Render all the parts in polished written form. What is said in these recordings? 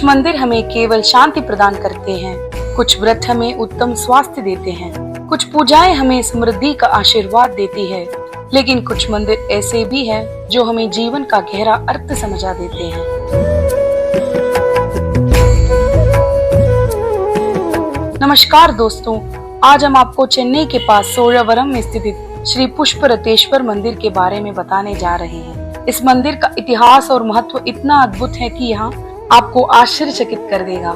मंदिर हमें केवल शांति प्रदान करते हैं, कुछ व्रत हमें उत्तम स्वास्थ्य देते हैं, कुछ पूजाएं हमें समृद्धि का आशीर्वाद देती है, लेकिन कुछ मंदिर ऐसे भी हैं जो हमें जीवन का गहरा अर्थ समझा देते हैं। नमस्कार दोस्तों, आज हम आपको चेन्नई के पास सोयावरम में स्थित श्री पुष्परतेश्वर मंदिर के बारे में बताने जा रहे हैं। इस मंदिर का इतिहास और महत्व इतना अद्भुत है कि यहाँ आपको आश्चर्यचकित कर देगा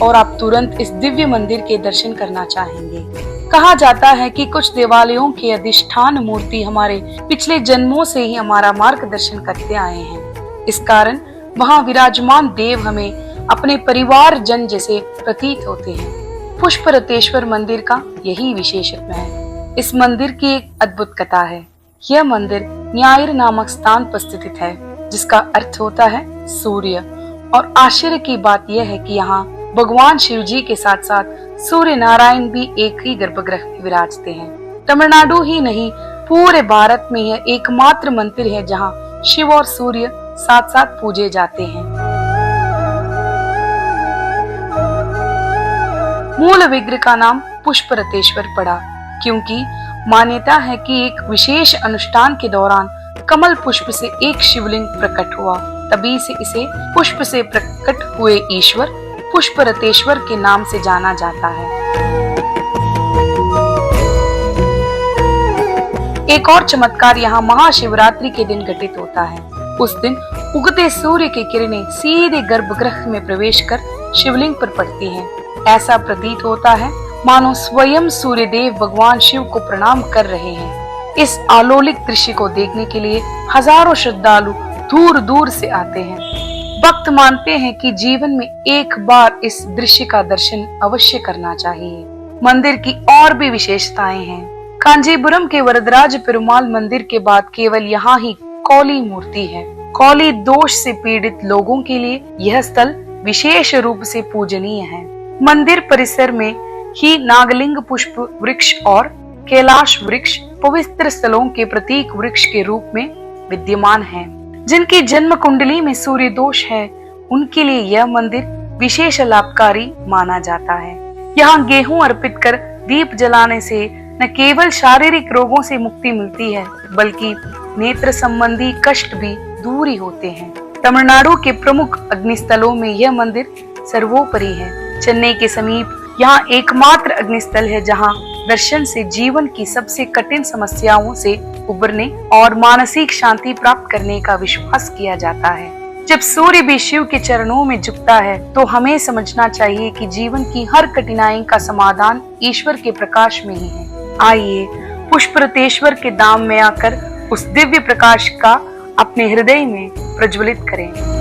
और आप तुरंत इस दिव्य मंदिर के दर्शन करना चाहेंगे। कहा जाता है कि कुछ देवालयों के अधिष्ठान मूर्ति हमारे पिछले जन्मों से ही हमारा मार्गदर्शन करते आए हैं। इस कारण वहाँ विराजमान देव हमें अपने परिवार जन जैसे प्रतीत होते हैं। पुष्परतेश्वर मंदिर का यही विशेषत्व है। इस मंदिर की एक अद्भुत कथा है। यह मंदिर न्यायर नामक स्थान पर स्थित है, जिसका अर्थ होता है सूर्य। और आश्चर्य की बात यह है कि यहाँ भगवान शिव जी के साथ साथ सूर्य नारायण भी एक ही गर्भगृह में विराजते हैं। तमिलनाडु ही नहीं, पूरे भारत में यह एकमात्र मंदिर है जहाँ शिव और सूर्य साथ साथ पूजे जाते हैं। मूल विग्रह का नाम पुष्परतेश्वर पड़ा क्योंकि मान्यता है कि एक विशेष अनुष्ठान के दौरान कमल पुष्प से एक शिवलिंग प्रकट हुआ। तभी से इसे पुष्प से प्रकट हुए ईश्वर पुष्परतेश्वर के नाम से जाना जाता है। एक और चमत्कार यहाँ महाशिवरात्रि के दिन घटित होता है। उस दिन उगते सूर्य की किरणें सीधे गर्भगृह में प्रवेश कर शिवलिंग पर पड़ती हैं। ऐसा प्रतीत होता है मानो स्वयं सूर्यदेव भगवान शिव को प्रणाम कर रहे हैं। इस अलौकिक दृश्य को देखने के लिए हजारों श्रद्धालु दूर दूर से आते हैं। भक्त मानते हैं कि जीवन में एक बार इस दृश्य का दर्शन अवश्य करना चाहिए। मंदिर की और भी विशेषताएं हैं। कांजीपुरम के वरदराज पेरुमाल मंदिर के बाद केवल यहाँ ही कौली मूर्ति है। कौली दोष से पीड़ित लोगों के लिए यह स्थल विशेष रूप से पूजनीय है। मंदिर परिसर में ही नागलिंग पुष्प वृक्ष और कैलाश वृक्ष पवित्र स्थलों के प्रतीक वृक्ष के रूप में विद्यमान हैं। जिनकी जन्म कुंडली में सूर्य दोष है, उनके लिए यह मंदिर विशेष लाभकारी माना जाता है। यहाँ गेहूं अर्पित कर दीप जलाने से न केवल शारीरिक रोगों से मुक्ति मिलती है, बल्कि नेत्र संबंधी कष्ट भी दूर ही होते हैं। तमिलनाडु के प्रमुख अग्निस्थलों में यह मंदिर सर्वोपरि है। चेन्नई के समीप यहाँ एकमात्र अग्निस्थल है जहाँ दर्शन से जीवन की सबसे कठिन समस्याओं से उबरने और मानसिक शांति प्राप्त करने का विश्वास किया जाता है। जब सूर्य भी शिव के चरणों में झुकता है तो हमें समझना चाहिए कि जीवन की हर कठिनाई का समाधान ईश्वर के प्रकाश में ही है। आइए पुष्परतेश्वर के धाम में आकर उस दिव्य प्रकाश का अपने हृदय में प्रज्वलित करें।